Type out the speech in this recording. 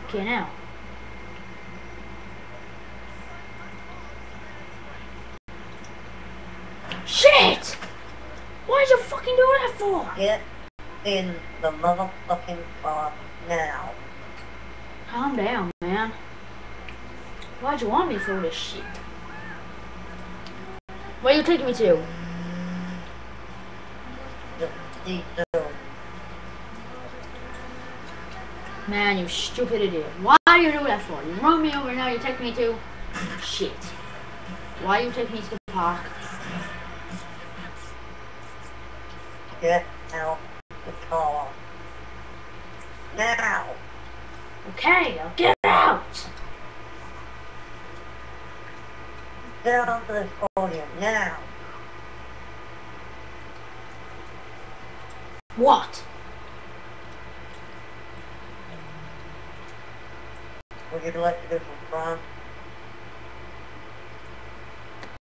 Okay, now. Shit! Why'd you fucking do that for? Get in the motherfucking car now. Calm down, man. Why'd you want me for this shit? Where you taking me to? The D2. Man, you stupid idiot. Why do you do that for? You run me over now, you take me to... Shit. Why you take me to the park? Get out the car. Now! Okay, I'll get out! Get off this podium now! What? Would you like to do some front?